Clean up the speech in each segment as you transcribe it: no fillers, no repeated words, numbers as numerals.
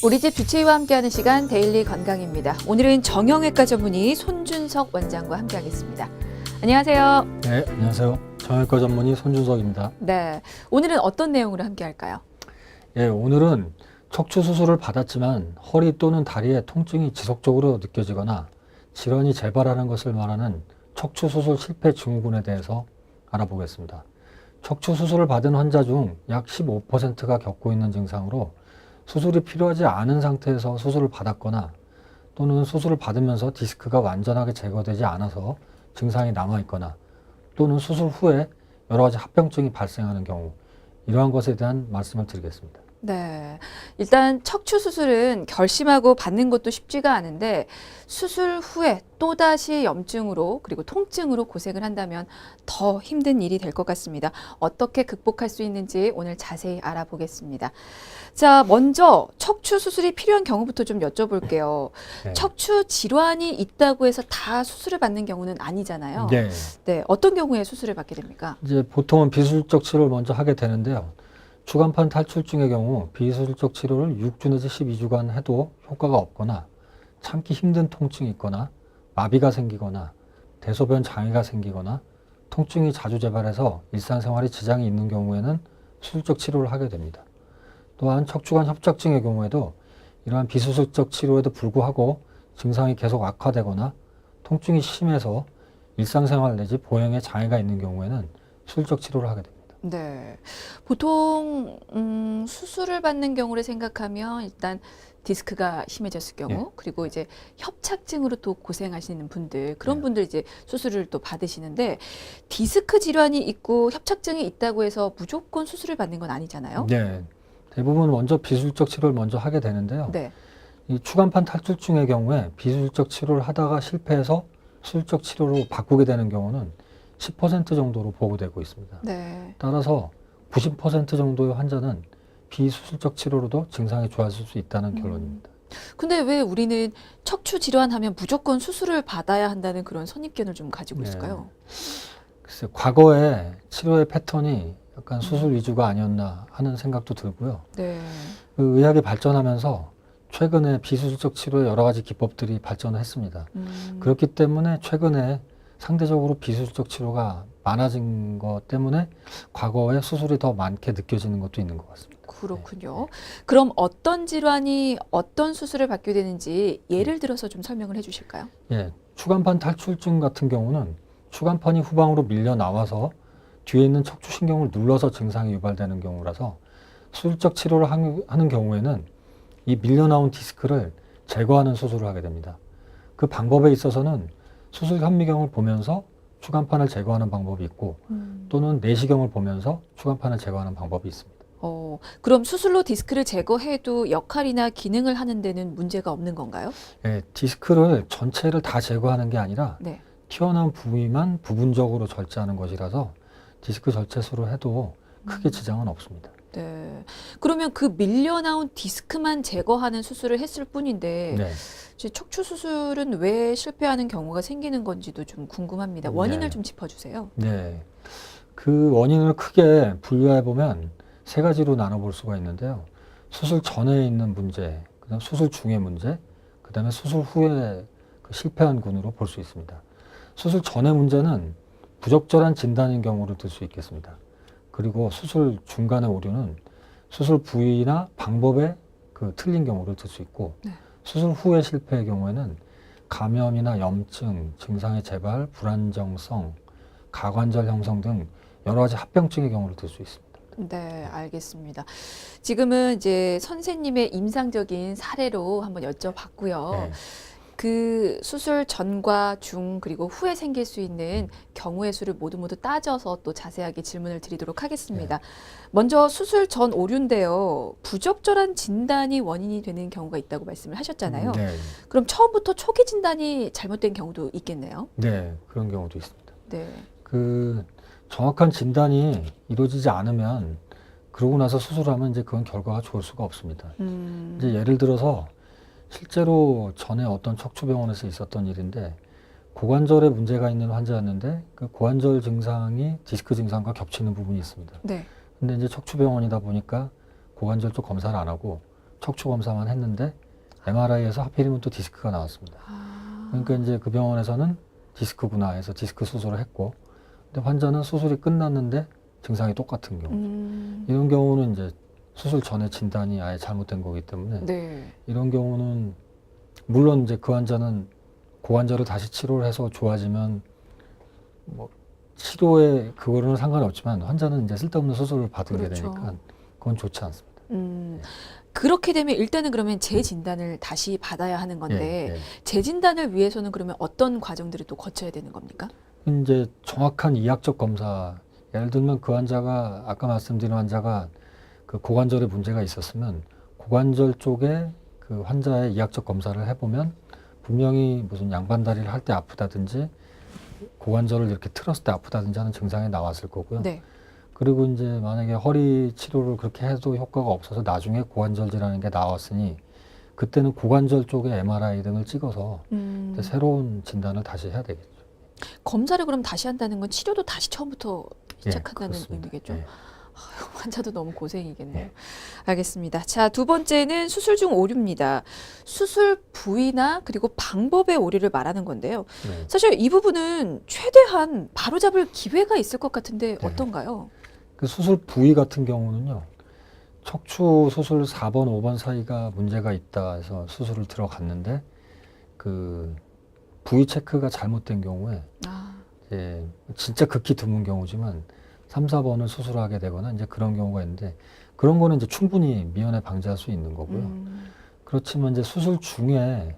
우리 집 주치의와 함께하는 시간 데일리 건강입니다. 오늘은 정형외과 전문의 손준석 원장과 함께하겠습니다. 안녕하세요. 네, 안녕하세요. 정형외과 전문의 손준석입니다. 네, 오늘은 어떤 내용으로 함께할까요? 예, 오늘은 척추 수술을 받았지만 허리 또는 다리에 통증이 지속적으로 느껴지거나 질환이 재발하는 것을 말하는 척추 수술 실패 증후군에 대해서 알아보겠습니다. 척추 수술을 받은 환자 중 약 15%가 겪고 있는 증상으로 수술이 필요하지 않은 상태에서 수술을 받았거나 또는 수술을 받으면서 디스크가 완전하게 제거되지 않아서 증상이 남아있거나 또는 수술 후에 여러 가지 합병증이 발생하는 경우, 이러한 것에 대한 말씀을 드리겠습니다. 네, 일단 척추 수술은 결심하고 받는 것도 쉽지가 않은데 수술 후에 또다시 염증으로 그리고 통증으로 고생을 한다면 더 힘든 일이 될 것 같습니다. 어떻게 극복할 수 있는지 오늘 자세히 알아보겠습니다. 자, 먼저 척추 수술이 필요한 경우부터 좀 여쭤볼게요. 네. 척추 질환이 있다고 해서 다 수술을 받는 경우는 아니잖아요. 네. 네, 어떤 경우에 수술을 받게 됩니까? 이제 보통은 비수술적 치료를 먼저 하게 되는데요. 추간판 탈출증의 경우 비수술적 치료를 6주 내지 12주간 해도 효과가 없거나 참기 힘든 통증이 있거나 마비가 생기거나 대소변 장애가 생기거나 통증이 자주 재발해서 일상생활에 지장이 있는 경우에는 수술적 치료를 하게 됩니다. 또한 척추관 협착증의 경우에도 이러한 비수술적 치료에도 불구하고 증상이 계속 악화되거나 통증이 심해서 일상생활 내지 보행에 장애가 있는 경우에는 수술적 치료를 하게 됩니다. 네. 보통 수술을 받는 경우를 생각하면 일단 디스크가 심해졌을 경우 예. 그리고 이제 협착증으로 또 고생하시는 분들 그런 네. 분들 이제 수술을 또 받으시는데 디스크 질환이 있고 협착증이 있다고 해서 무조건 수술을 받는 건 아니잖아요. 네. 대부분 먼저 비수술적 치료를 먼저 하게 되는데요. 네. 이 추간판 탈출증의 경우에 비수술적 치료를 하다가 실패해서 수술적 치료로 바꾸게 되는 경우는 10% 정도로 보고되고 있습니다. 네. 따라서 90% 정도의 환자는 비수술적 치료로도 증상이 좋아질 수 있다는 결론입니다. 근데 왜 우리는 척추 질환하면 무조건 수술을 받아야 한다는 그런 선입견을 좀 가지고 네. 있을까요? 글쎄, 과거에 치료의 패턴이 약간 수술 위주가 아니었나 하는 생각도 들고요. 네. 그 의학이 발전하면서 최근에 비수술적 치료의 여러 가지 기법들이 발전을 했습니다. 그렇기 때문에 최근에 상대적으로 비수술적 치료가 많아진 것 때문에 과거에 수술이 더 많게 느껴지는 것도 있는 것 같습니다. 그렇군요. 그럼 어떤 질환이 어떤 수술을 받게 되는지 예를 들어서 좀 설명을 해주실까요? 예, 추간판 탈출증 같은 경우는 추간판이 후방으로 밀려 나와서 뒤에 있는 척추신경을 눌러서 증상이 유발되는 경우라서 수술적 치료를 하는 경우에는 이 밀려 나온 디스크를 제거하는 수술을 하게 됩니다. 그 방법에 있어서는 수술 현미경을 보면서 추간판을 제거하는 방법이 있고 또는 내시경을 보면서 추간판을 제거하는 방법이 있습니다. 그럼 수술로 디스크를 제거해도 역할이나 기능을 하는 데는 문제가 없는 건가요? 예, 디스크를 전체를 다 제거하는 게 아니라 네. 튀어나온 부위만 부분적으로 절제하는 것이라서 디스크 절제술을 해도 크게 지장은 없습니다. 네. 그러면 그 밀려 나온 디스크만 제거하는 수술을 했을 뿐인데 네. 이제 척추 수술은 왜 실패하는 경우가 생기는 건지도 좀 궁금합니다. 원인을 네. 좀 짚어주세요. 네. 그 원인을 크게 분류해 보면 세 가지로 나눠볼 수가 있는데요. 수술 전에 있는 문제, 그다음 수술 중의 문제, 그다음에 수술 후에 그 실패한 군으로 볼 수 있습니다. 수술 전의 문제는 부적절한 진단인 경우를 들 수 있겠습니다. 그리고 수술 중간의 오류는 수술 부위나 방법에 그 틀린 경우를 들 수 있고, 네. 수술 후의 실패의 경우에는 감염이나 염증, 증상의 재발, 불안정성, 가관절 형성 등 여러 가지 합병증의 경우를 들 수 있습니다. 네, 알겠습니다. 지금은 이제 선생님의 임상적인 사례로 한번 여쭤봤고요. 네. 그 수술 전과 중 그리고 후에 생길 수 있는 경우의 수를 모두 따져서 또 자세하게 질문을 드리도록 하겠습니다. 먼저 수술 전 오류인데요. 부적절한 진단이 원인이 되는 경우가 있다고 말씀을 하셨잖아요. 네. 그럼 처음부터 초기 진단이 잘못된 경우도 있겠네요. 네, 그런 경우도 있습니다. 네. 그 정확한 진단이 이루어지지 않으면 그러고 나서 수술하면 이제 그건 결과가 좋을 수가 없습니다. 이제 예를 들어서 실제로 전에 어떤 척추병원에서 있었던 일인데 고관절에 문제가 있는 환자였는데 그 고관절 증상이 디스크 증상과 겹치는 부분이 있습니다. 네. 근데 이제 척추병원이다 보니까 고관절 쪽 검사를 안 하고 척추 검사만 했는데 MRI에서 하필이면 또 디스크가 나왔습니다. 아. 그러니까 이제 그 병원에서는 디스크구나 해서 디스크 수술을 했고, 근데 환자는 수술이 끝났는데 증상이 똑같은 경우. 이런 경우는 이제 수술 전에 진단이 아예 잘못된 거기 때문에 네. 이런 경우는 물론 이제 그 환자는 고관절을 다시 치료를 해서 좋아지면 뭐 치료에 그거는 상관없지만 환자는 이제 쓸데없는 수술을 받게 그렇죠. 되니까 그건 좋지 않습니다. 그렇게 되면 일단은 그러면 재진단을 다시 받아야 하는 건데 예, 예. 재진단을 위해서는 그러면 어떤 과정들을 또 거쳐야 되는 겁니까? 이제 정확한 이학적 검사, 예를 들면 그 환자가 아까 말씀드린 환자가 그 고관절에 문제가 있었으면 고관절 쪽에 그 환자의 이학적 검사를 해보면 분명히 무슨 양반다리를 할 때 아프다든지 고관절을 이렇게 틀었을 때 아프다든지 하는 증상이 나왔을 거고요. 네. 그리고 이제 만약에 허리 치료를 그렇게 해도 효과가 없어서 나중에 고관절이라는 게 나왔으니 그때는 고관절 쪽에 MRI 등을 찍어서 이제 새로운 진단을 다시 해야 되겠죠. 검사를 그럼 다시 한다는 건 치료도 다시 처음부터 시작한다는 그렇습니다. 의미겠죠? 예. 환자도 너무 고생이겠네요. 네. 알겠습니다. 자, 두 번째는 수술 중 오류입니다. 수술 부위나 그리고 방법의 오류를 말하는 건데요. 네. 사실 이 부분은 최대한 바로잡을 기회가 있을 것 같은데 네. 어떤가요? 그 수술 부위 같은 경우는요. 척추 수술 4번, 5번 사이가 문제가 있다 해서 수술을 들어갔는데 그 부위 체크가 잘못된 경우에 아, 이제 진짜 극히 드문 경우지만 3, 4번을 수술하게 되거나 이제 그런 경우가 있는데 그런 거는 이제 충분히 미연에 방지할 수 있는 거고요. 그렇지만 이제 수술 중에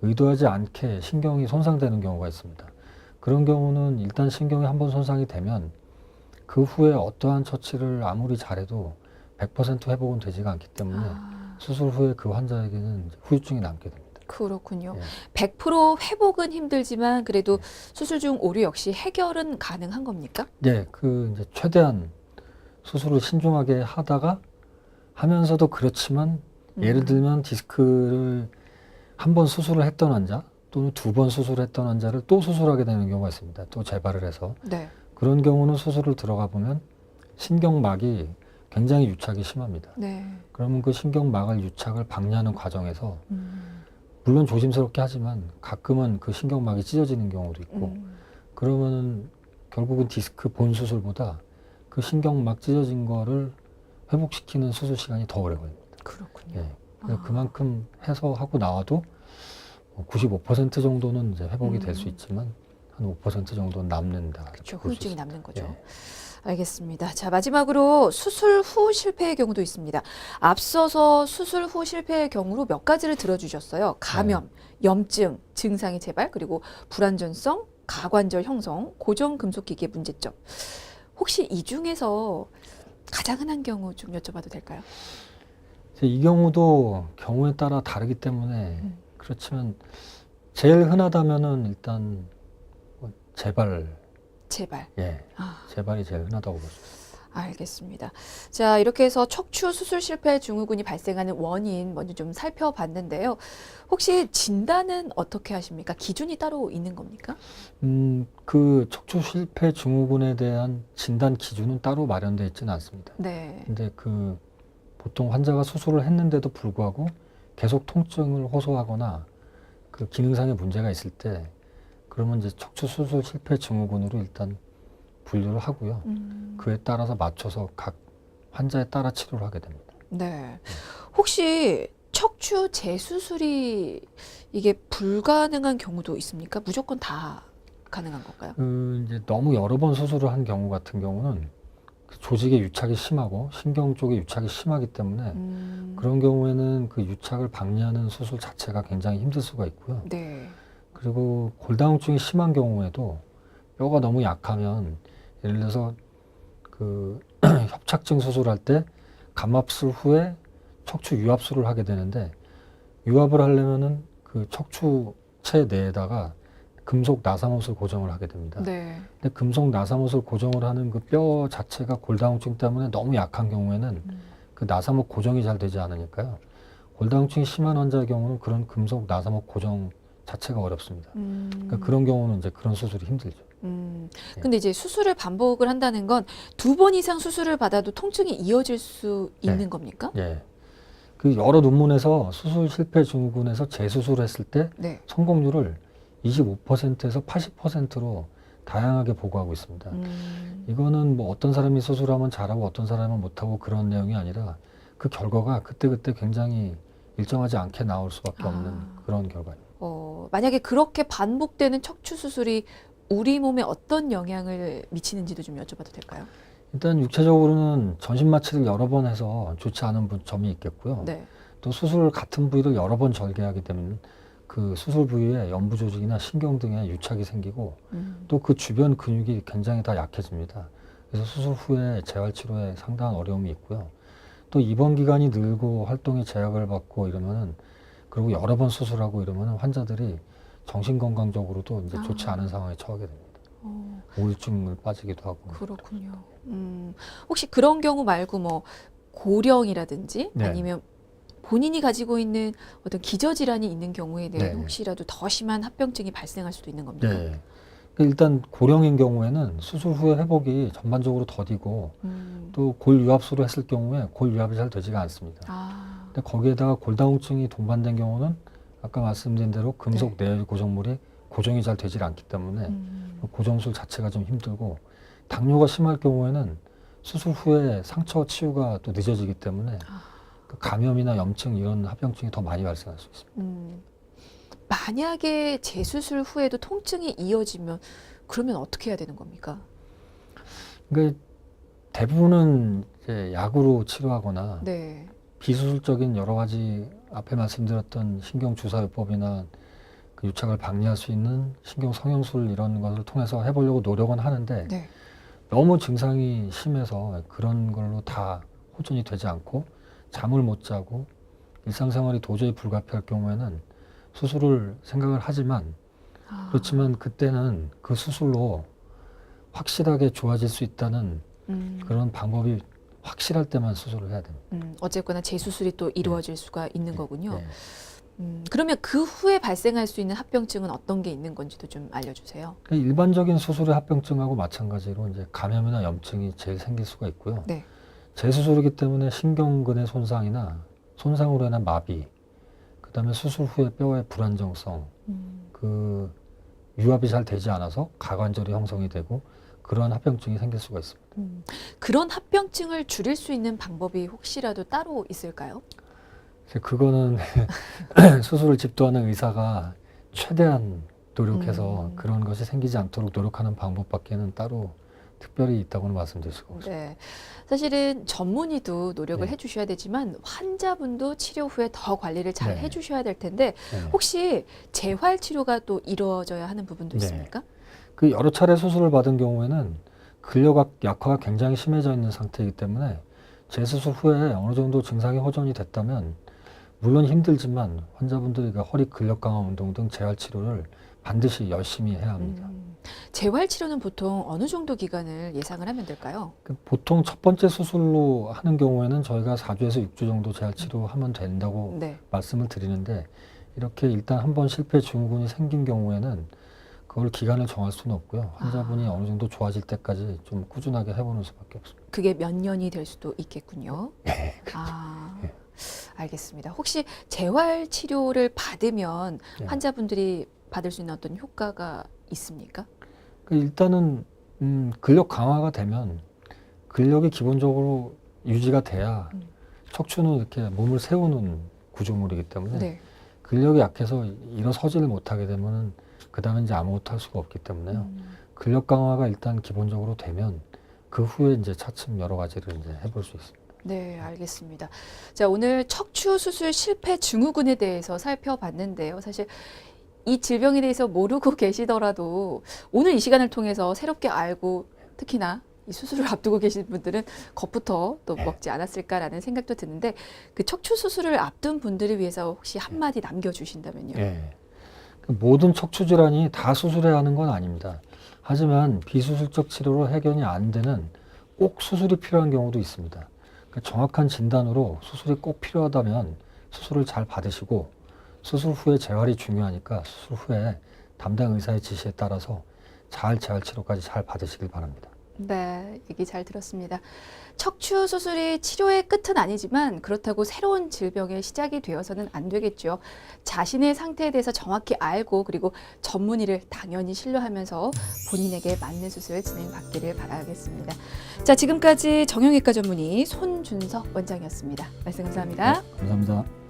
의도하지 않게 신경이 손상되는 경우가 있습니다. 그런 경우는 일단 신경이 한번 손상이 되면 그 후에 어떠한 처치를 아무리 잘해도 100% 회복은 되지가 않기 때문에 수술 후에 그 환자에게는 이제 후유증이 남게 됩니다. 그렇군요. 예. 100% 회복은 힘들지만 그래도 수술 중 오류 역시 해결은 가능한 겁니까? 네, 그 이제 최대한 수술을 신중하게 하다가 하면서도 그렇지만 예를 들면 디스크를 한 번 수술을 했던 환자 또는 2번 수술했던 환자를 또 수술하게 되는 경우가 있습니다. 또 재발을 해서 네. 그런 경우는 수술을 들어가 보면 신경막이 굉장히 유착이 심합니다. 네. 그러면 그 신경막을 유착을 방지하는 과정에서 물론 조심스럽게 하지만 가끔은 그 신경막이 찢어지는 경우도 있고 그러면은 결국은 디스크 본 수술보다 그 신경막 찢어진 거를 회복시키는 수술 시간이 더 오래 걸립니다. 그렇군요. 예. 그래서 그만큼 해서 하고 나와도 95% 정도는 이제 회복이 될 수 있지만 한 5% 정도는 남는다. 그렇죠. 볼수 후유증이 있습니다. 남는 거죠. 예. 알겠습니다. 자, 마지막으로 수술 후 실패의 경우도 있습니다. 앞서서 수술 후 실패의 경우로 몇 가지를 들어주셨어요. 감염, 염증, 증상의 재발, 그리고 불안전성, 가관절 형성, 고정 금속기기의 문제점. 혹시 이 중에서 가장 흔한 경우 좀 여쭤봐도 될까요? 이 경우도 경우에 따라 다르기 때문에 그렇지만 제일 흔하다면은 일단 뭐 재발, 재발. 예, 아. 재발이 제일 흔하다고 볼 수 있습니다. 알겠습니다. 자, 이렇게 해서 척추 수술 실패 증후군이 발생하는 원인 먼저 좀 살펴봤는데요. 혹시 진단은 어떻게 하십니까? 기준이 따로 있는 겁니까? 그 척추 실패 증후군에 대한 진단 기준은 따로 마련되어 있지는 않습니다. 네. 근데 그 보통 환자가 수술을 했는데도 불구하고 계속 통증을 호소하거나 그 기능상의 문제가 있을 때 그러면 이제 척추 수술 실패 증후군으로 일단 분류를 하고요. 그에 따라서 맞춰서 각 환자에 따라 치료를 하게 됩니다. 네. 혹시 척추 재수술이 이게 불가능한 경우도 있습니까? 무조건 다 가능한 건가요? 이제 너무 여러 번 수술을 한 경우 같은 경우는 그 조직의 유착이 심하고 신경 쪽에 유착이 심하기 때문에 그런 경우에는 그 유착을 방지하는 수술 자체가 굉장히 힘들 수가 있고요. 네. 그리고 골다공증이 심한 경우에도 뼈가 너무 약하면 예를 들어서 그 협착증 수술할 때 감압술 후에 척추 유압술을 하게 되는데 유압을 하려면은 그 척추체 내에다가 금속 나사못을 고정을 하게 됩니다. 네. 근데 금속 나사못을 고정을 하는 그 뼈 자체가 골다공증 때문에 너무 약한 경우에는 그 나사못 고정이 잘 되지 않으니까요. 골다공증이 심한 환자의 경우는 그런 금속 나사못 고정 자체가 어렵습니다. 그러니까 그런 경우는 이제 그런 수술이 힘들죠. 근데 이제 수술을 반복을 한다는 건 2번 이상 수술을 받아도 통증이 이어질 수 있는 겁니까? 예. 그 여러 논문에서 수술 실패 증후군에서 재수술했을 때 네. 성공률을 25%에서 80%로 다양하게 보고하고 있습니다. 이거는 뭐 어떤 사람이 수술하면 잘하고 어떤 사람은 못하고 그런 내용이 아니라 그 결과가 그때그때 굉장히 일정하지 않게 나올 수밖에 없는 그런 결과입니다. 만약에 그렇게 반복되는 척추 수술이 우리 몸에 어떤 영향을 미치는지도 좀 여쭤봐도 될까요? 일단 육체적으로는 전신 마취를 여러 번 해서 좋지 않은 점이 있겠고요. 네. 또 수술 같은 부위를 여러 번 절개하게 되면 그 수술 부위에 연부 조직이나 신경 등에 유착이 생기고 또 그 주변 근육이 굉장히 다 약해집니다. 그래서 수술 후에 재활 치료에 상당한 어려움이 있고요. 또 입원 기간이 늘고 활동에 제약을 받고 이러면은 그리고 여러 번 수술하고 이러면은 환자들이 정신 건강적으로도 이제 좋지 않은 상황에 처하게 됩니다. 우울증을 빠지기도 하고. 그렇군요. 혹시 그런 경우 말고 뭐 고령이라든지 네. 아니면 본인이 가지고 있는 어떤 기저질환이 있는 경우에 대해 네. 혹시라도 더 심한 합병증이 발생할 수도 있는 겁니까? 네. 일단 고령인 경우에는 수술 후에 회복이 전반적으로 더디고 또 골유합술을 했을 경우에 골유합이 잘 되지가 않습니다. 근데 거기에다가 골다공증이 동반된 경우는 아까 말씀드린 대로 금속 내열 고정물이 고정이 잘 되질 않기 때문에 고정술 자체가 좀 힘들고 당뇨가 심할 경우에는 수술 후에 상처 치유가 또 늦어지기 때문에 그 감염이나 염증 이런 합병증이 더 많이 발생할 수 있습니다. 만약에 재수술 후에도 통증이 이어지면 그러면 어떻게 해야 되는 겁니까? 그러니까 대부분은 이제 약으로 치료하거나 네. 비수술적인 여러 가지 앞에 말씀드렸던 신경주사요법이나 그 유착을 방지할 수 있는 신경성형술 이런 것을 통해서 해보려고 노력은 하는데 네. 너무 증상이 심해서 그런 걸로 다 호전이 되지 않고 잠을 못 자고 일상생활이 도저히 불가피할 경우에는 수술을 생각을 하지만 그렇지만 그때는 그 수술로 확실하게 좋아질 수 있다는 그런 방법이 확실할 때만 수술을 해야 됩니다. 어쨌거나 재수술이 또 이루어질 수가 있는 거군요. 네. 그러면 그 후에 발생할 수 있는 합병증은 어떤 게 있는 건지도 좀 알려주세요. 일반적인 수술의 합병증하고 마찬가지로 이제 감염이나 염증이 제일 생길 수가 있고요. 네. 재수술이기 때문에 신경근의 손상이나 손상으로 인한 마비, 그다음에 수술 후에 뼈의 불안정성, 그 유압이 잘 되지 않아서 가관절이 형성이 되고 그러한 합병증이 생길 수가 있습니다. 그런 합병증을 줄일 수 있는 방법이 혹시라도 따로 있을까요? 그거는 수술을 집도하는 의사가 최대한 노력해서 그런 것이 생기지 않도록 노력하는 방법밖에는 따로 특별히 있다고는 말씀드릴 수가 없습니다. 네. 사실은 전문의도 노력을 네. 해주셔야 되지만 환자분도 치료 후에 더 관리를 잘 네. 해주셔야 될 텐데 네. 혹시 재활 치료가 또 이루어져야 하는 부분도 네. 있습니까? 그 여러 차례 수술을 받은 경우에는 근력 약화가 굉장히 심해져 있는 상태이기 때문에 재수술 후에 어느 정도 증상이 호전이 됐다면 물론 힘들지만 환자분들이 허리 근력 강화 운동 등 재활 치료를 반드시 열심히 해야 합니다. 재활 치료는 보통 어느 정도 기간을 예상을 하면 될까요? 보통 첫 번째 수술로 하는 경우에는 저희가 4주에서 6주 정도 재활 치료하면 된다고 네. 말씀을 드리는데 이렇게 일단 한번 실패 증후군이 생긴 경우에는 그걸 기간을 정할 수는 없고요. 환자분이 어느 정도 좋아질 때까지 좀 꾸준하게 해보는 수밖에 없습니다. 그게 몇 년이 될 수도 있겠군요. 네. 네. 알겠습니다. 혹시 재활 치료를 받으면 네. 환자분들이 받을 수 있는 어떤 효과가 있습니까? 일단은 근력 강화가 되면 근력이 기본적으로 유지가 돼야 척추는 이렇게 몸을 세우는 구조물이기 때문에 네. 근력이 약해서 일어서지를 못하게 되면은 그 다음에 이제 아무것도 할 수가 없기 때문에요. 근력 강화가 일단 기본적으로 되면 그 후에 이제 차츰 여러 가지를 이제 해볼 수 있습니다. 네, 알겠습니다. 자, 오늘 척추 수술 실패 증후군에 대해서 살펴봤는데요. 사실 이 질병에 대해서 모르고 계시더라도 오늘 이 시간을 통해서 새롭게 알고 특히나 이 수술을 앞두고 계신 분들은 겁부터 또 먹지 않았을까라는 생각도 드는데 그 척추 수술을 앞둔 분들을 위해서 혹시 한마디 남겨주신다면요. 예. 모든 척추 질환이 다 수술해야 하는 건 아닙니다. 하지만 비수술적 치료로 해결이 안 되는 꼭 수술이 필요한 경우도 있습니다. 그러니까 정확한 진단으로 수술이 꼭 필요하다면 수술을 잘 받으시고 수술 후에 재활이 중요하니까 수술 후에 담당 의사의 지시에 따라서 잘 재활 치료까지 잘 받으시길 바랍니다. 네, 얘기 잘 들었습니다. 척추 수술이 치료의 끝은 아니지만 그렇다고 새로운 질병의 시작이 되어서는 안 되겠죠. 자신의 상태에 대해서 정확히 알고 그리고 전문의를 당연히 신뢰하면서 본인에게 맞는 수술 진행받기를 바라겠습니다. 자, 지금까지 정형외과 전문의 손준석 원장이었습니다. 말씀 감사합니다. 네, 감사합니다.